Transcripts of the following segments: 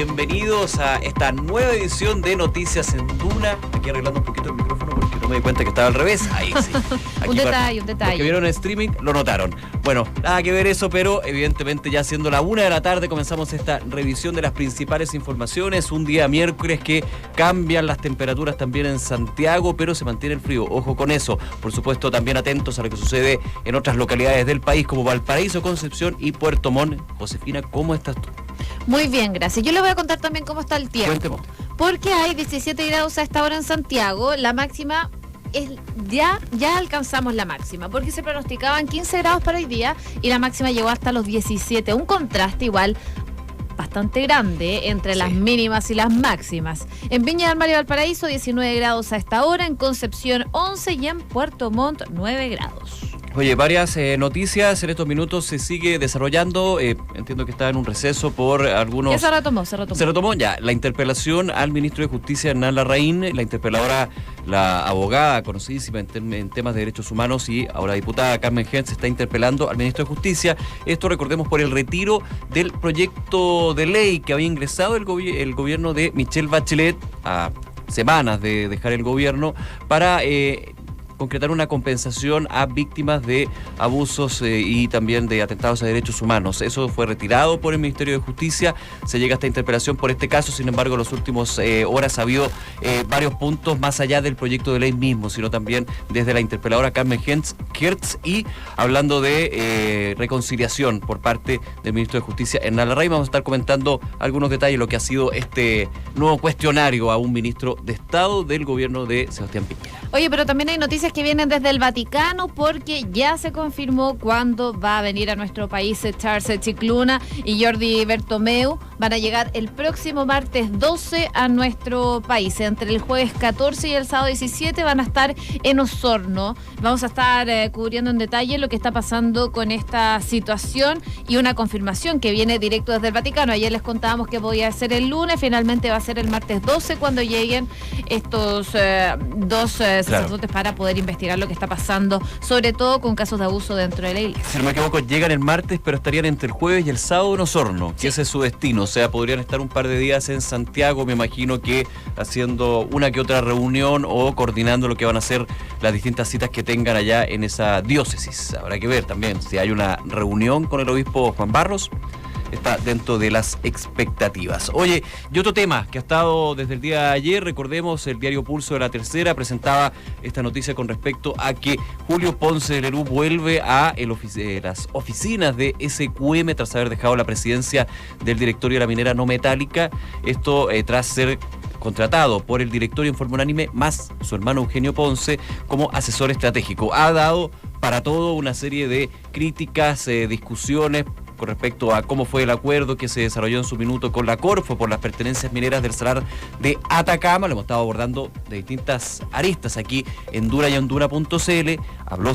Bienvenidos a esta nueva edición de Noticias en Duna. Aquí arreglando un poquito el micrófono porque no me di cuenta que estaba al revés. Ahí sí. Un detalle. Los que vieron en streaming lo notaron. Bueno, nada que ver eso, pero evidentemente ya siendo la 1 de la tarde comenzamos esta revisión de las principales informaciones. Un día miércoles que cambian las temperaturas también en Santiago, pero se mantiene el frío. Ojo con eso. Por supuesto, también atentos a lo que sucede en otras localidades del país como Valparaíso, Concepción y Puerto Montt. Josefina, ¿cómo estás tú? Muy bien, gracias. Yo le voy a contar también cómo está el tiempo. Cuénteme. Porque hay 17 grados a esta hora en Santiago. La máxima es ya alcanzamos la máxima, porque se pronosticaban 15 grados para hoy día y la máxima llegó hasta los 17. Un contraste igual bastante grande entre las mínimas y las máximas. En Viña del Mar y Valparaíso 19 grados a esta hora, en Concepción 11 y en Puerto Montt 9 grados. Oye, varias noticias en estos minutos se sigue desarrollando. Entiendo que está en un receso por algunos... Ya se retomó. Se retomó ya la interpelación al ministro de Justicia, Hernán Larraín, la interpeladora, la abogada conocidísima en temas de derechos humanos y ahora diputada Carmen Gentz está interpelando al ministro de Justicia. Esto, recordemos, por el retiro del proyecto de ley que había ingresado el gobierno de Michelle Bachelet a semanas de dejar el gobierno para... concretar una compensación a víctimas de abusos y también de atentados a derechos humanos. Eso fue retirado por el Ministerio de Justicia. Se llega a esta interpelación por este caso. Sin embargo, en las últimas horas ha habido varios puntos más allá del proyecto de ley mismo, sino también desde la interpeladora Carmen Gentz y hablando de reconciliación por parte del Ministro de Justicia, Hernán Larraín. Vamos a estar comentando algunos detalles de lo que ha sido este nuevo cuestionario a un ministro de Estado del gobierno de Sebastián Piñera. Oye, pero también hay noticias que vienen desde el Vaticano porque ya se confirmó cuándo va a venir a nuestro país Charles Chicluna y Jordi Bertomeu. Van a llegar el próximo martes 12 a nuestro país. Entre el jueves 14 y el sábado 17 van a estar en Osorno. Vamos a estar cubriendo en detalle lo que está pasando con esta situación y una confirmación que viene directo desde el Vaticano. Ayer les contábamos que podía ser el lunes, finalmente va a ser el martes 12 cuando lleguen estos dos sacerdotes para poder investigar lo que está pasando, sobre todo con casos de abuso dentro de la iglesia. Si no me equivoco, llegan el martes, pero estarían entre el jueves y el sábado en Osorno, que ese es su destino. O sea, podrían estar un par de días en Santiago, me imagino que haciendo una que otra reunión o coordinando lo que van a ser las distintas citas que tengan allá en esa diócesis. Habrá que ver también si hay una reunión con el obispo Juan Barros. Está dentro de las expectativas. Oye, y otro tema que ha estado desde el día de ayer, recordemos, el diario Pulso de La Tercera presentaba esta noticia con respecto a que Julio Ponce de Lerú vuelve a las oficinas de SQM tras haber dejado la presidencia del directorio de la minera no metálica. Esto tras ser contratado por el directorio en forma unánime, más su hermano Eugenio Ponce como asesor estratégico. Ha dado para todo una serie de críticas, discusiones con respecto a cómo fue el acuerdo que se desarrolló en su minuto con la Corfo por las pertenencias mineras del Salar de Atacama. Lo hemos estado abordando de distintas aristas aquí en Duna y en Duna.cl. Habló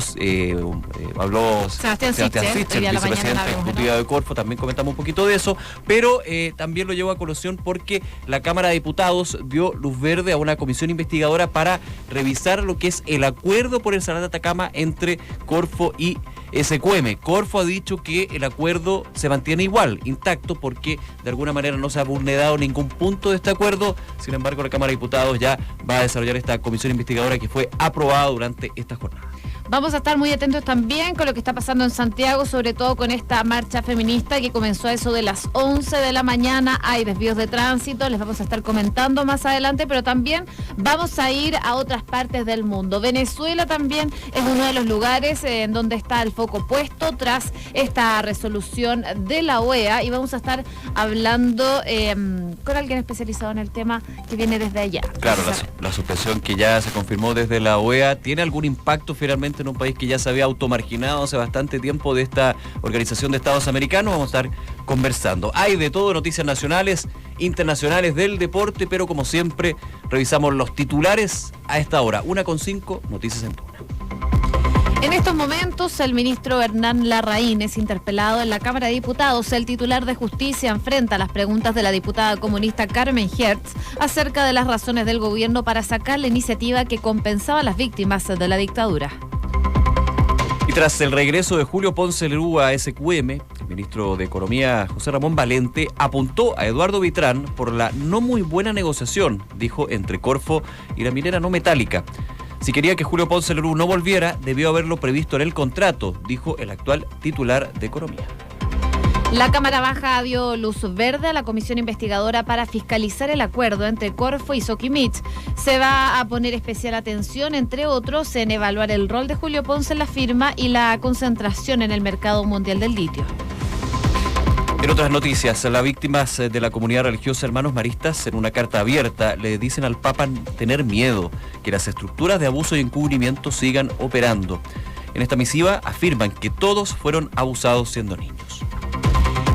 Sebastián Sichel, vicepresidente ejecutivo de Corfo. También comentamos un poquito de eso, pero también lo llevo a colación porque la Cámara de Diputados dio luz verde a una comisión investigadora para revisar lo que es el acuerdo por el Salar de Atacama entre Corfo y SQM. Corfo ha dicho que el acuerdo se mantiene igual, intacto, porque de alguna manera no se ha vulnerado ningún punto de este acuerdo. Sin embargo, la Cámara de Diputados ya va a desarrollar esta comisión investigadora que fue aprobada durante esta jornada. Vamos a estar muy atentos también con lo que está pasando en Santiago, sobre todo con esta marcha feminista que comenzó a eso de las 11 de la mañana. Hay desvíos de tránsito, les vamos a estar comentando más adelante, pero también vamos a ir a otras partes del mundo. Venezuela también es uno de los lugares en donde está el foco puesto tras esta resolución de la OEA y vamos a estar hablando con alguien especializado en el tema que viene desde allá. Claro, la suspensión que ya se confirmó desde la OEA, ¿tiene algún impacto finalmente en un país que ya se había automarginado hace bastante tiempo de esta Organización de Estados Americanos? Vamos a estar conversando. Hay de todo, noticias nacionales, internacionales del deporte, pero como siempre, revisamos los titulares a esta hora. 1:05, noticias en Duna. En estos momentos, el ministro Hernán Larraín es interpelado en la Cámara de Diputados. El titular de Justicia enfrenta las preguntas de la diputada comunista Carmen Gentz acerca de las razones del gobierno para sacar la iniciativa que compensaba a las víctimas de la dictadura. Y tras el regreso de Julio Ponce Lerú a SQM, ministro de Economía, José Ramón Valente, apuntó a Eduardo Vitrán por la no muy buena negociación, dijo, entre Corfo y la minera no metálica. Si quería que Julio Ponce Lerú no volviera, debió haberlo previsto en el contrato, dijo el actual titular de Economía. La Cámara Baja dio luz verde a la comisión investigadora para fiscalizar el acuerdo entre Corfo y Soquimich. Se va a poner especial atención, entre otros, en evaluar el rol de Julio Ponce en la firma y la concentración en el mercado mundial del litio. En otras noticias, las víctimas de la comunidad religiosa Hermanos Maristas, en una carta abierta, le dicen al Papa tener miedo, que las estructuras de abuso y encubrimiento sigan operando. En esta misiva afirman que todos fueron abusados siendo niños.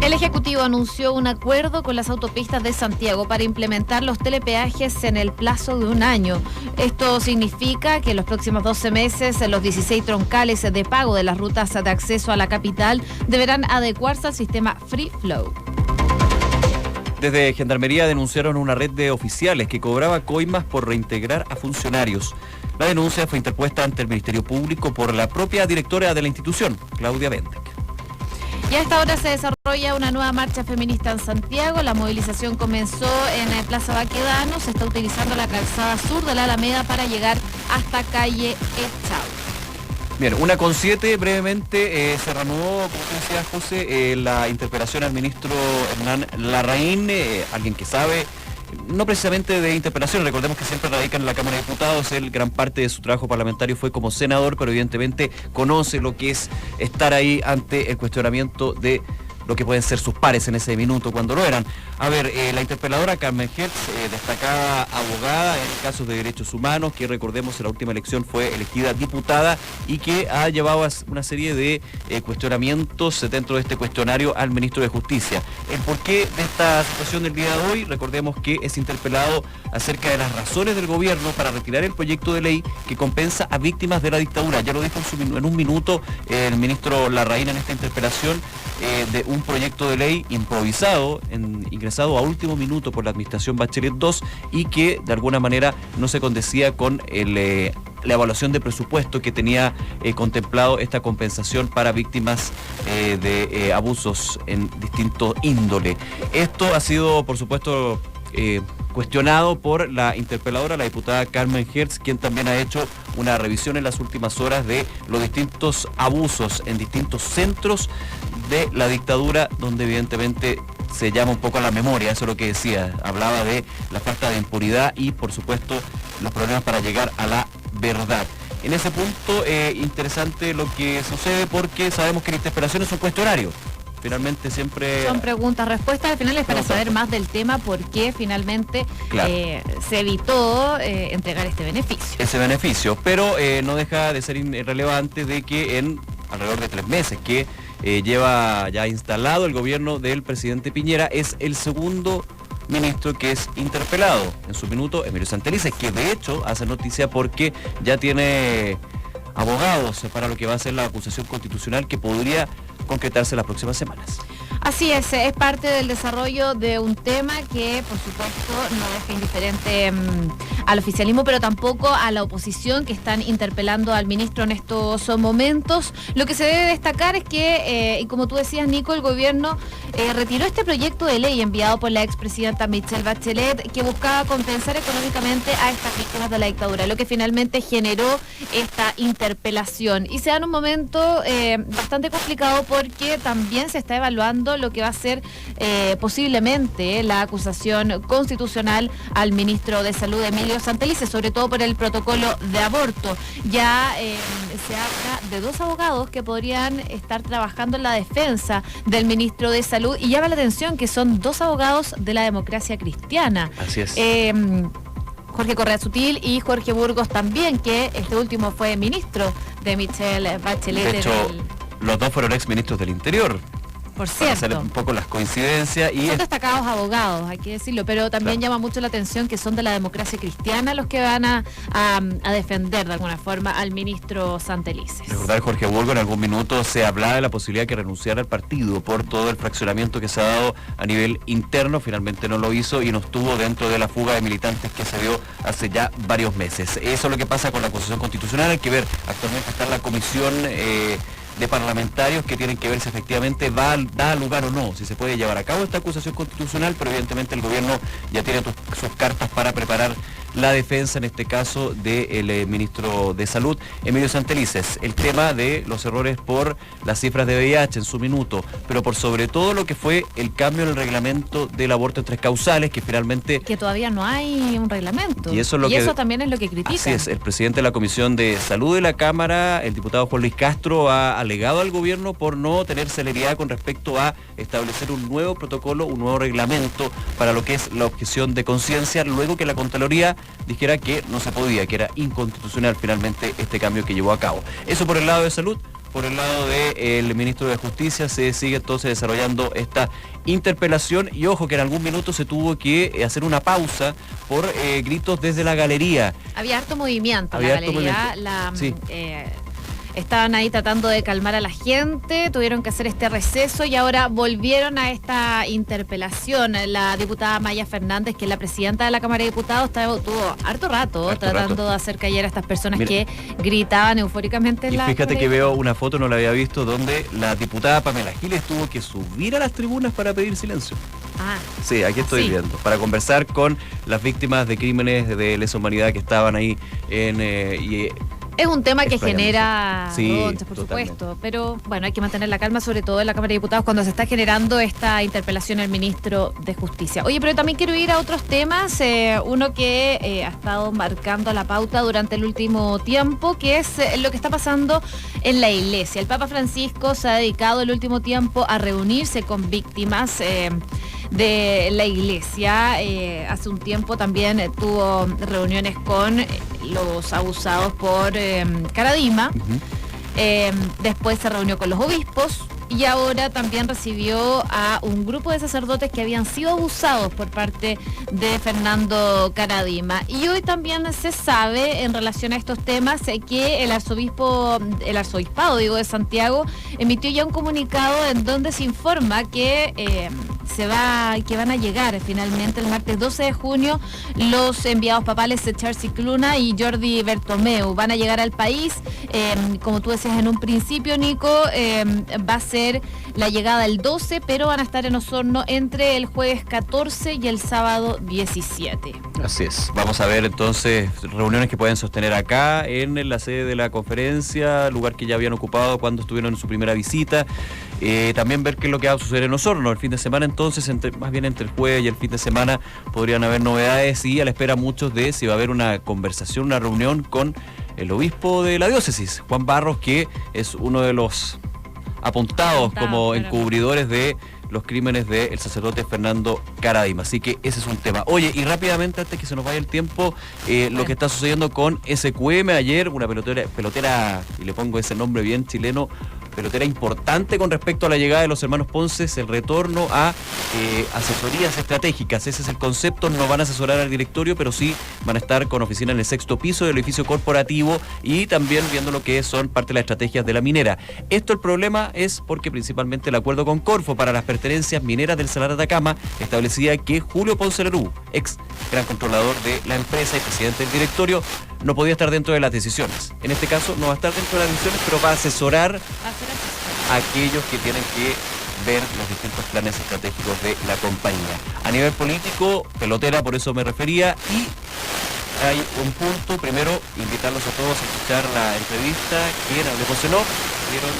El Ejecutivo anunció un acuerdo con las autopistas de Santiago para implementar los telepeajes en el plazo de un año. Esto significa que en los próximos 12 meses los 16 troncales de pago de las rutas de acceso a la capital deberán adecuarse al sistema Free Flow. Desde Gendarmería denunciaron una red de oficiales que cobraba coimas por reintegrar a funcionarios. La denuncia fue interpuesta ante el Ministerio Público por la propia directora de la institución, Claudia Bendek. Y a esta hora se desarrolla una nueva marcha feminista en Santiago. La movilización comenzó en Plaza Baquedano. Se está utilizando la calzada sur de la Alameda para llegar hasta calle Echau. Bien, 1:07, brevemente, se reanudó, como te decía José, la interpelación al ministro Hernán Larraín, alguien que sabe, no precisamente de interpelación, recordemos que siempre radica en la Cámara de Diputados, él gran parte de su trabajo parlamentario fue como senador, pero evidentemente conoce lo que es estar ahí ante el cuestionamiento de lo que pueden ser sus pares en ese minuto cuando lo eran. A ver, la interpeladora Carmen Hertz, destacada abogada en casos de derechos humanos, que recordemos en la última elección fue elegida diputada y que ha llevado una serie de cuestionamientos dentro de este cuestionario al ministro de Justicia. El porqué de esta situación del día de hoy, recordemos que es interpelado acerca de las razones del gobierno para retirar el proyecto de ley que compensa a víctimas de la dictadura. Ya lo dijo en un minuto el ministro Larraín en esta interpelación, de un proyecto de ley improvisado, ingresado a último minuto por la administración Bachelet II y que de alguna manera no se condecía con la evaluación de presupuesto que tenía contemplado esta compensación para víctimas de abusos en distinto índole. Esto ha sido, por supuesto, cuestionado por la interpeladora, la diputada Carmen Hertz, quien también ha hecho una revisión en las últimas horas de los distintos abusos en distintos centros de la dictadura, donde evidentemente se llama un poco a la memoria, eso es lo que decía, hablaba de la falta de impunidad y por supuesto los problemas para llegar a la verdad. En ese punto, interesante lo que sucede porque sabemos que la interpelación es un cuestionario. Finalmente siempre... Son preguntas, respuestas, al final es para saber más del tema, por qué finalmente se evitó entregar este beneficio. Ese beneficio, pero no deja de ser irrelevante de que en alrededor de 3 meses que lleva ya instalado el gobierno del presidente Piñera, es el segundo ministro que es interpelado. En su minuto, Emilio Santelices, que de hecho hace noticia porque ya tiene abogados para lo que va a ser la acusación constitucional que podría concretarse las próximas semanas. Así es parte del desarrollo de un tema que, por supuesto, no deja indiferente al oficialismo, pero tampoco a la oposición que están interpelando al ministro en estos momentos. Lo que se debe destacar es que, y como tú decías, Nico, el gobierno retiró este proyecto de ley enviado por la expresidenta Michelle Bachelet que buscaba compensar económicamente a estas víctimas de la dictadura, lo que finalmente generó esta interpelación. Y se da en un momento bastante complicado porque también se está evaluando lo que va a ser posiblemente la acusación constitucional al ministro de Salud, Emilio Santelices, sobre todo por el protocolo de aborto. Ya se habla de 2 abogados que podrían estar trabajando en la defensa del ministro de Salud y llama la atención que son 2 abogados de la Democracia Cristiana. Así es. Jorge Correa Sutil y Jorge Burgos también, que este último fue ministro de Michelle Bachelet. De hecho, los 2 fueron exministros del Interior. Por cierto. Para hacer un poco las coincidencias. Son destacados abogados, hay que decirlo, pero también llama mucho la atención que son de la Democracia Cristiana los que van a defender de alguna forma al ministro Santelices. Recordar, Jorge Burgos, en algún minuto se hablaba de la posibilidad de que renunciara al partido por todo el fraccionamiento que se ha dado a nivel interno. Finalmente no lo hizo y no estuvo dentro de la fuga de militantes que se dio hace ya varios meses. Eso es lo que pasa con la acusación constitucional. Hay que ver, actualmente está en la comisión de parlamentarios que tienen que ver si efectivamente da lugar o no, si se puede llevar a cabo esta acusación constitucional, pero evidentemente el gobierno ya tiene sus cartas para preparar la defensa, en este caso, del ministro de Salud, Emilio Santelices. El tema de los errores por las cifras de VIH en su minuto, pero por sobre todo lo que fue el cambio en el reglamento del aborto en 3 causales, que finalmente... Que todavía no hay un reglamento. Y eso también es lo que critican. Así es, el presidente de la Comisión de Salud de la Cámara, el diputado Juan Luis Castro, ha alegado al gobierno por no tener celeridad con respecto a establecer un nuevo protocolo, un nuevo reglamento para lo que es la objeción de conciencia, luego que la Contraloría dijera que no se podía, que era inconstitucional finalmente este cambio que llevó a cabo. Eso por el lado de salud. Por el lado del ministro de Justicia se sigue entonces desarrollando esta interpelación y ojo que en algún minuto se tuvo que hacer una pausa por gritos desde la galería. Había harto movimiento en la galería. Sí. Estaban ahí tratando de calmar a la gente, tuvieron que hacer este receso y ahora volvieron a esta interpelación. La diputada Maya Fernández, que es la presidenta de la Cámara de Diputados, tuvo harto rato tratando de hacer callar a estas personas que gritaban eufóricamente en y la... Fíjate que veo una foto, no la había visto, donde la diputada Pamela Giles tuvo que subir a las tribunas para pedir silencio. Sí, aquí estoy viendo, para conversar con las víctimas de crímenes de lesa humanidad que estaban ahí es un tema que genera ronchas, por supuesto, pero bueno, hay que mantener la calma, sobre todo en la Cámara de Diputados, cuando se está generando esta interpelación al ministro de Justicia. Oye, pero también quiero ir a otros temas, uno que ha estado marcando la pauta durante el último tiempo, que es lo que está pasando en la Iglesia. El Papa Francisco se ha dedicado el último tiempo a reunirse con víctimas de la Iglesia. Hace un tiempo también tuvo reuniones con los abusados por Caradima. Después se reunió con los obispos y ahora también recibió a un grupo de sacerdotes que habían sido abusados por parte de Fernando Caradima. Y hoy también se sabe, en relación a estos temas, que el arzobispado de Santiago emitió ya un comunicado en donde se informa que van a llegar finalmente el martes 12 de junio los enviados papales de Charles Cicluna y Jordi Bertomeu. Van a llegar al país, como tú decías en un principio, Nico, va a ser la llegada el 12, pero van a estar en Osorno entre el jueves 14 y el sábado 17. Así es. Vamos a ver entonces reuniones que pueden sostener acá en la sede de la conferencia, lugar que ya habían ocupado cuando estuvieron en su primera visita. También ver qué es lo que va a suceder en Osorno el fin de semana, entonces más bien entre el jueves y el fin de semana podrían haber novedades y a la espera muchos de si va a haber una conversación, una reunión con el obispo de la diócesis, Juan Barros, que es uno de los apuntados como encubridores de los crímenes del sacerdote Fernando Caradima. Así que ese es un tema. Oye, y rápidamente, antes que se nos vaya el tiempo, lo que está sucediendo con SQM ayer, una pelotera, y le pongo ese nombre bien chileno, pelotera importante con respecto a la llegada de los hermanos Ponces, el retorno a asesorías estratégicas. Ese es el concepto. No van a asesorar al directorio, pero sí van a estar con oficina en el 6º piso del edificio corporativo y también viendo lo que son parte de las estrategias de la minera. Esto, el problema es porque principalmente el acuerdo con Corfo para las pertenencias mineras del Salar de Atacama establecía que Julio Ponce Lerú, ex gran controlador de la empresa y presidente del directorio, no podía estar dentro de las decisiones. En este caso no va a estar dentro de las decisiones, pero va a asesorar a aquellos que tienen que ver los distintos planes estratégicos de la compañía. A nivel político, pelotera, por eso me refería, y hay un punto, primero, invitarlos a todos a escuchar la entrevista que en Hablemos Conceló dieron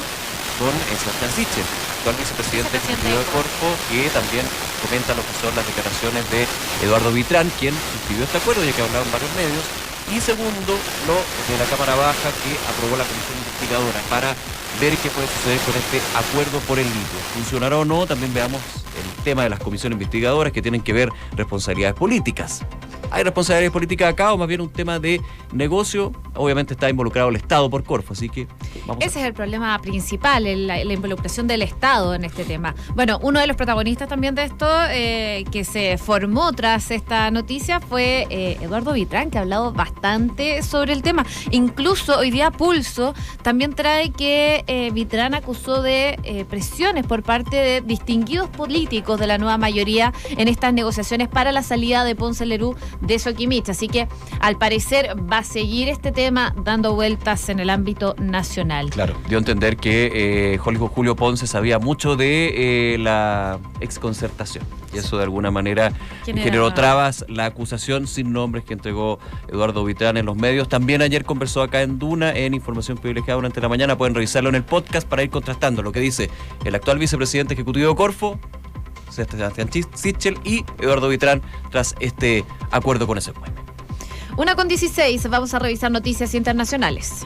con Sebastián Sichel, actual vicepresidente ejecutivo de Corfo, que también comenta lo que son las declaraciones de Eduardo Vitrán, quien suscribió este acuerdo, ya que hablaron varios medios, y segundo, lo de la Cámara Baja, que aprobó la comisión investigadora para ver qué puede suceder con este acuerdo por el litio. ¿Funcionará o no? También veamos el tema de las comisiones investigadoras que tienen que ver responsabilidades políticas. ¿Hay responsabilidades políticas acá o más bien un tema de negocio? Obviamente está involucrado el Estado por Corfo, así que vamos. Ese es el problema principal, la involucración del Estado en este tema. Bueno, uno de los protagonistas también de esto, que se formó tras esta noticia, fue Eduardo Vitrán, que ha hablado bastante sobre el tema. Incluso hoy día Pulso también trae que Vitrán acusó de presiones por parte de distinguidos políticos de la nueva mayoría en estas negociaciones para la salida de Ponce Lerú de Soquimich. Así que al parecer va a seguir este tema dando vueltas en el ámbito nacional. Claro, dio a entender que Julio Ponce sabía mucho de la exconcertación. Y eso de alguna manera generó trabas. La acusación sin nombres que entregó Eduardo Vitrán en los medios. También ayer conversó acá en Duna, en Información Privilegiada durante la mañana. Pueden revisarlo en el podcast para ir contrastando lo que dice el actual vicepresidente ejecutivo de Corfo, Sebastián Sichel, y Eduardo Vitrán tras este acuerdo con ese pueblo. 1:16, vamos a revisar noticias internacionales.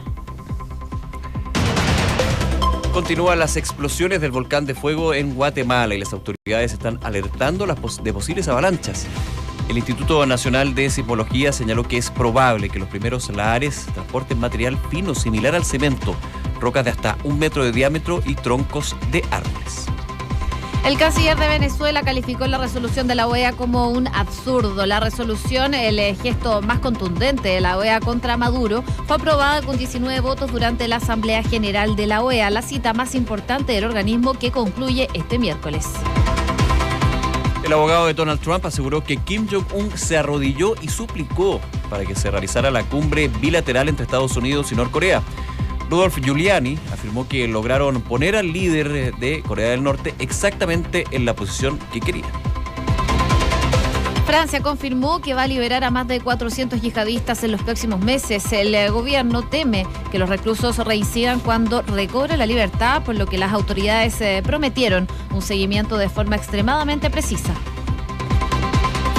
Continúan las explosiones del volcán de fuego en Guatemala y las autoridades están alertando de posibles avalanchas. El Instituto Nacional de Sismología señaló que es probable que los primeros lahares transporten material fino similar al cemento, rocas de hasta 1 metro de diámetro y troncos de árboles. El canciller de Venezuela calificó la resolución de la OEA como un absurdo. La resolución, el gesto más contundente de la OEA contra Maduro, fue aprobada con 19 votos durante la Asamblea General de la OEA, la cita más importante del organismo que concluye este miércoles. El abogado de Donald Trump aseguró que Kim Jong-un se arrodilló y suplicó para que se realizara la cumbre bilateral entre Estados Unidos y Norcorea. Rudolph Giuliani afirmó que lograron poner al líder de Corea del Norte exactamente en la posición que quería. Francia confirmó que va a liberar a más de 400 yihadistas en los próximos meses. El gobierno teme que los reclusos reincidan cuando recobre la libertad, por lo que las autoridades prometieron un seguimiento de forma extremadamente precisa.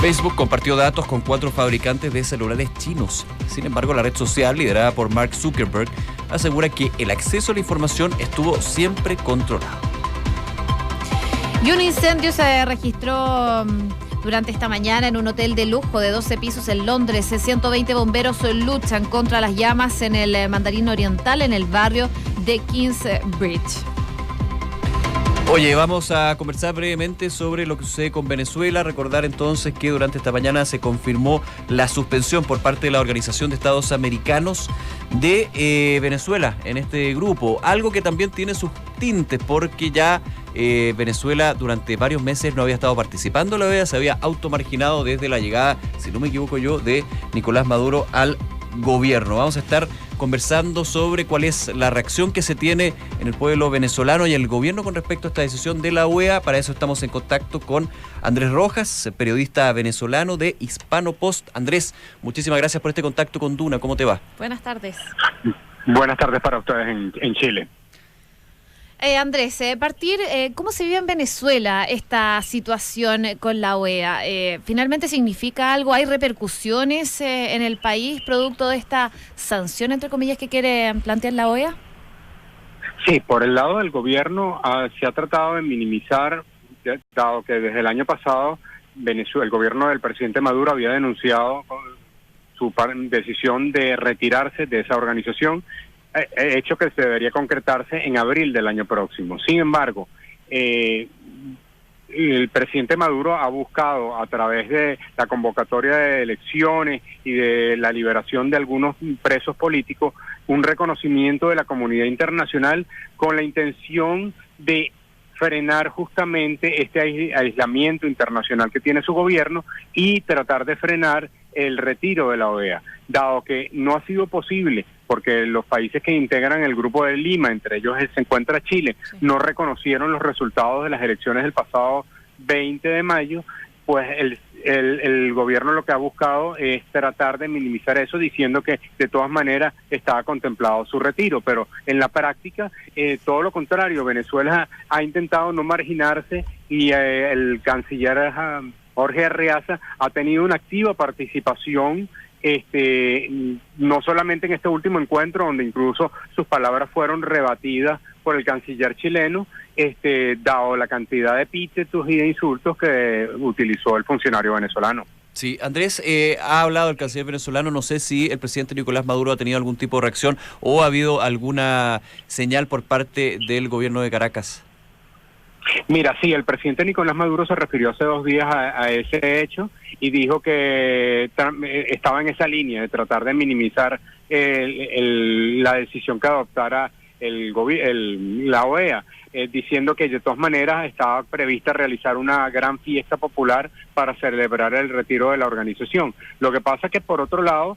Facebook compartió datos con 4 fabricantes de celulares chinos. Sin embargo, la red social, liderada por Mark Zuckerberg, asegura que el acceso a la información estuvo siempre controlado. Y un incendio se registró durante esta mañana en un hotel de lujo de 12 pisos en Londres. 120 bomberos luchan contra las llamas en el Mandarín Oriental, en el barrio de Kingsbridge. Oye, vamos a conversar brevemente sobre lo que sucede con Venezuela. Recordar entonces que durante esta mañana se confirmó la suspensión por parte de la Organización de Estados Americanos de Venezuela en este grupo. Algo que también tiene sus tintes porque ya Venezuela durante varios meses no había estado participando en la OEA, se había automarginado desde la llegada, si no me equivoco yo, de Nicolás Maduro al gobierno. Vamos a estar conversando sobre cuál es la reacción que se tiene en el pueblo venezolano y el gobierno con respecto a esta decisión de la OEA. Para eso estamos en contacto con Andrés Rojas, periodista venezolano de Hispano Post. Andrés, muchísimas gracias por este contacto con Duna. ¿Cómo te va? Buenas tardes. Buenas tardes para ustedes en Chile. Andrés, ¿cómo se vive en Venezuela esta situación con la OEA? ¿Finalmente significa algo? ¿Hay repercusiones en el país producto de esta sanción, entre comillas, que quiere plantear la OEA? Sí, por el lado del gobierno se ha tratado de minimizar, dado que desde el año pasado el gobierno del presidente Maduro había denunciado su decisión de retirarse de esa organización, hecho que se debería concretarse en abril del año próximo. Sin embargo, el presidente Maduro ha buscado a través de la convocatoria de elecciones y de la liberación de algunos presos políticos un reconocimiento de la comunidad internacional con la intención de frenar justamente este aislamiento internacional que tiene su gobierno y tratar de frenar el retiro de la OEA, dado que no ha sido posible porque los países que integran el Grupo de Lima, entre ellos se encuentra Chile, no reconocieron los resultados de las elecciones del pasado 20 de mayo, pues el gobierno lo que ha buscado es tratar de minimizar eso, diciendo que de todas maneras estaba contemplado su retiro, pero en la práctica todo lo contrario. Venezuela ha intentado no marginarse y el canciller Jorge Arreaza ha tenido una activa participación, no solamente en este último encuentro, donde incluso sus palabras fueron rebatidas por el canciller chileno, dado la cantidad de epítetos y de insultos que utilizó el funcionario venezolano. Sí, Andrés, ha hablado el canciller venezolano, no sé si el presidente Nicolás Maduro ha tenido algún tipo de reacción o ha habido alguna señal por parte del gobierno de Caracas. Mira, sí, el presidente Nicolás Maduro se refirió hace 2 días a ese hecho y dijo que estaba en esa línea de tratar de minimizar la decisión que adoptara la OEA, diciendo que de todas maneras estaba prevista realizar una gran fiesta popular para celebrar el retiro de la organización. Lo que pasa es que por otro lado,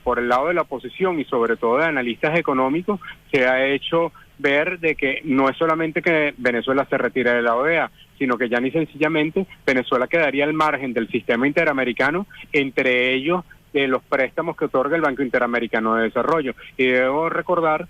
por el lado de la oposición y sobre todo de analistas económicos, se ha hecho ver de que no es solamente que Venezuela se retire de la OEA, sino que ya ni sencillamente Venezuela quedaría al margen del sistema interamericano, entre ellos los préstamos que otorga el Banco Interamericano de Desarrollo. Y debo recordar,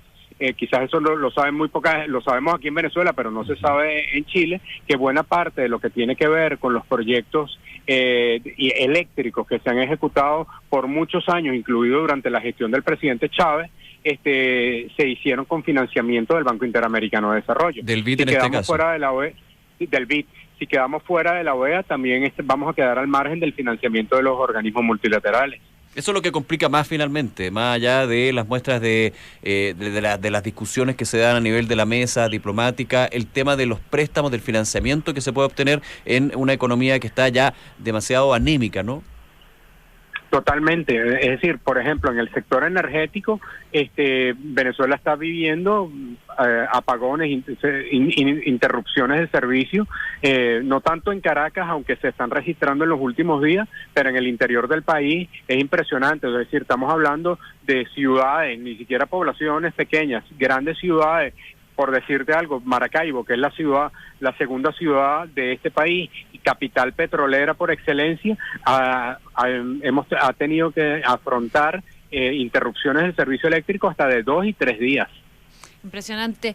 quizás eso lo saben muy pocas, lo sabemos aquí en Venezuela, pero no se sabe en Chile, que buena parte de lo que tiene que ver con los proyectos eléctricos que se han ejecutado por muchos años, incluido durante la gestión del presidente Chávez, se hicieron con financiamiento del Banco Interamericano de Desarrollo. Del BID en este caso. Fuera de la OEA, del BID. Si quedamos fuera de la OEA, también vamos a quedar al margen del financiamiento de los organismos multilaterales. Eso es lo que complica más finalmente, más allá de las muestras de las discusiones que se dan a nivel de la mesa diplomática, el tema de los préstamos, del financiamiento que se puede obtener en una economía que está ya demasiado anémica, ¿no? Totalmente, es decir, por ejemplo, en el sector energético, Venezuela está viviendo apagones, interrupciones de servicio, no tanto en Caracas, aunque se están registrando en los últimos días, pero en el interior del país es impresionante, es decir, estamos hablando de ciudades, ni siquiera poblaciones pequeñas, grandes ciudades. Por decirte algo, Maracaibo, que es la segunda ciudad de este país y capital petrolera por excelencia, ha tenido que afrontar interrupciones del servicio eléctrico hasta de 2 y 3 días. Impresionante.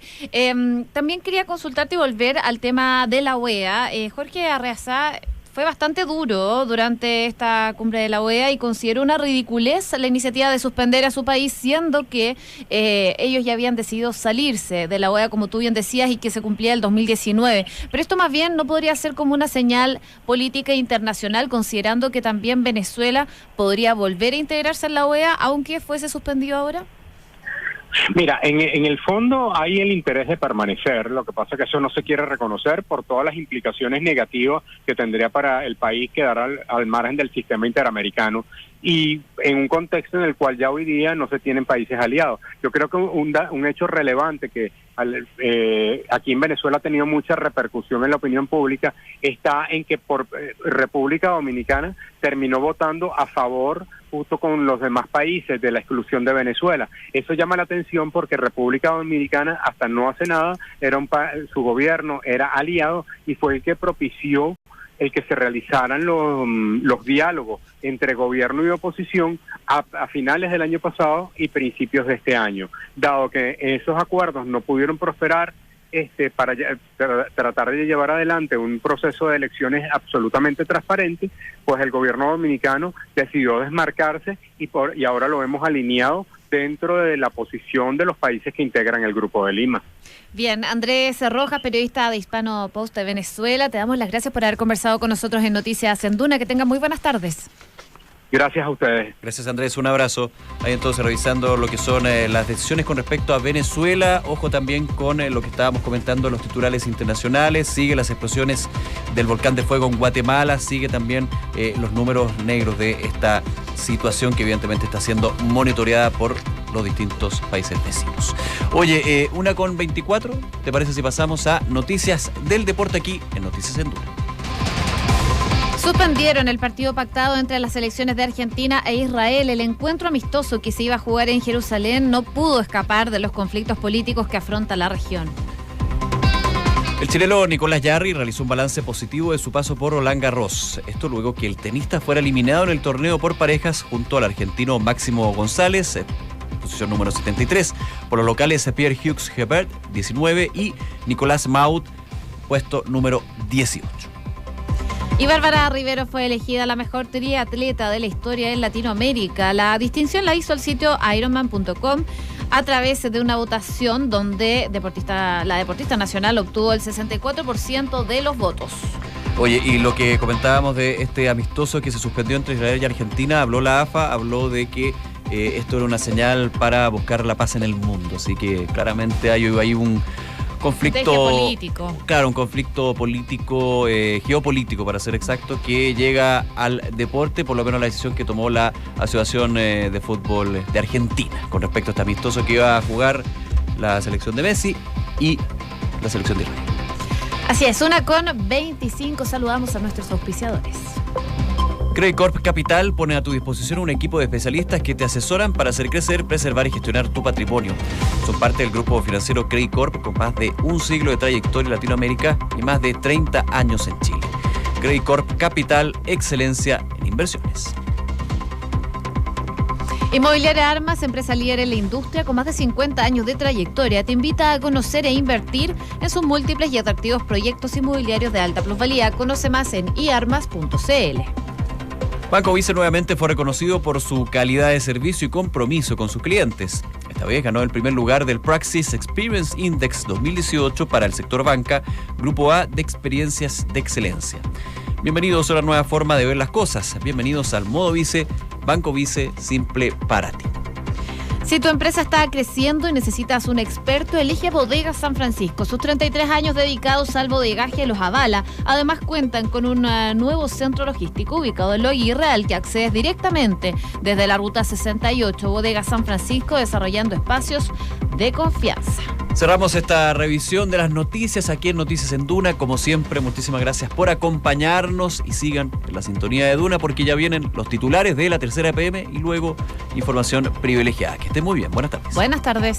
También quería consultarte y volver al tema de la OEA. Jorge Arreaza fue bastante duro durante esta cumbre de la OEA y consideró una ridiculez la iniciativa de suspender a su país, siendo que ellos ya habían decidido salirse de la OEA, como tú bien decías, y que se cumplía el 2019. Pero esto más bien no podría ser como una señal política internacional, considerando que también Venezuela podría volver a integrarse en la OEA, aunque fuese suspendido ahora. Mira, en el fondo hay el interés de permanecer, lo que pasa es que eso no se quiere reconocer por todas las implicaciones negativas que tendría para el país quedar al margen del sistema interamericano y en un contexto en el cual ya hoy día no se tienen países aliados. Yo creo que un hecho relevante que aquí en Venezuela ha tenido mucha repercusión en la opinión pública está en que por República Dominicana terminó votando a favor justo con los demás países de la exclusión de Venezuela. Eso llama la atención porque República Dominicana hasta no hace nada, su gobierno era aliado y fue el que propició el que se realizaran los diálogos entre gobierno y oposición a finales del año pasado y principios de este año. Dado que esos acuerdos no pudieron prosperar, para tratar de llevar adelante un proceso de elecciones absolutamente transparente, pues el gobierno dominicano decidió desmarcarse y ahora lo hemos alineado dentro de la posición de los países que integran el Grupo de Lima. Bien, Andrés Rojas, periodista de Hispano Post de Venezuela, te damos las gracias por haber conversado con nosotros en Noticias en Duna. Que tengan muy buenas tardes. Gracias a ustedes. Gracias, Andrés, un abrazo. Ahí entonces revisando lo que son las decisiones con respecto a Venezuela. Ojo también con lo que estábamos comentando, los titulares internacionales. Sigue las explosiones del volcán de fuego en Guatemala. Sigue también los números negros de esta situación que evidentemente está siendo monitoreada por los distintos países vecinos. Oye, 1:24, ¿te parece si pasamos a noticias del deporte aquí en Noticias en Duna? Suspendieron el partido pactado entre las selecciones de Argentina e Israel. El encuentro amistoso que se iba a jugar en Jerusalén no pudo escapar de los conflictos políticos que afronta la región. El chileno Nicolás Jarry realizó un balance positivo de su paso por Roland Garros. Esto luego que el tenista fuera eliminado en el torneo por parejas junto al argentino Máximo González, posición número 73, por los locales Pierre Hughes Hebert, 19, y Nicolás Maut, puesto número 18. Y Bárbara Rivero fue elegida la mejor triatleta de la historia en Latinoamérica. La distinción la hizo el sitio Ironman.com a través de una votación donde la deportista nacional obtuvo el 64% de los votos. Oye, y lo que comentábamos de este amistoso que se suspendió entre Israel y Argentina, habló la AFA, habló de que esto era una señal para buscar la paz en el mundo. Así que claramente hay un conflicto político. Claro, un conflicto político, geopolítico para ser exacto, que llega al deporte, por lo menos la decisión que tomó la Asociación de Fútbol de Argentina con respecto a este amistoso que iba a jugar la selección de Messi y la selección de Israel. Así es, 1:25. Saludamos a nuestros auspiciadores. Credit Corp Capital pone a tu disposición un equipo de especialistas que te asesoran para hacer crecer, preservar y gestionar tu patrimonio. Son parte del grupo financiero Credit Corp con más de un siglo de trayectoria en Latinoamérica y más de 30 años en Chile. Credit Corp Capital, excelencia en inversiones. Inmobiliaria Armas, empresa líder en la industria con más de 50 años de trayectoria, te invita a conocer e invertir en sus múltiples y atractivos proyectos inmobiliarios de alta plusvalía. Conoce más en iarmas.cl. Banco Vice nuevamente fue reconocido por su calidad de servicio y compromiso con sus clientes. Esta vez ganó el primer lugar del Praxis Experience Index 2018 para el sector banca, Grupo A de Experiencias de Excelencia. Bienvenidos a una nueva forma de ver las cosas. Bienvenidos al Modo Vice, Banco Vice, simple para ti. Si tu empresa está creciendo y necesitas un experto, elige Bodegas San Francisco. Sus 33 años dedicados al bodegaje los avala. Además cuentan con un nuevo centro logístico ubicado en Loguirre, al que accedes directamente desde la Ruta 68. Bodegas San Francisco, desarrollando espacios de confianza. Cerramos esta revisión de las noticias aquí en Noticias en Duna. Como siempre, muchísimas gracias por acompañarnos y sigan en la sintonía de Duna porque ya vienen los titulares de la tercera PM y luego información privilegiada. Que estén muy bien. Buenas tardes. Buenas tardes.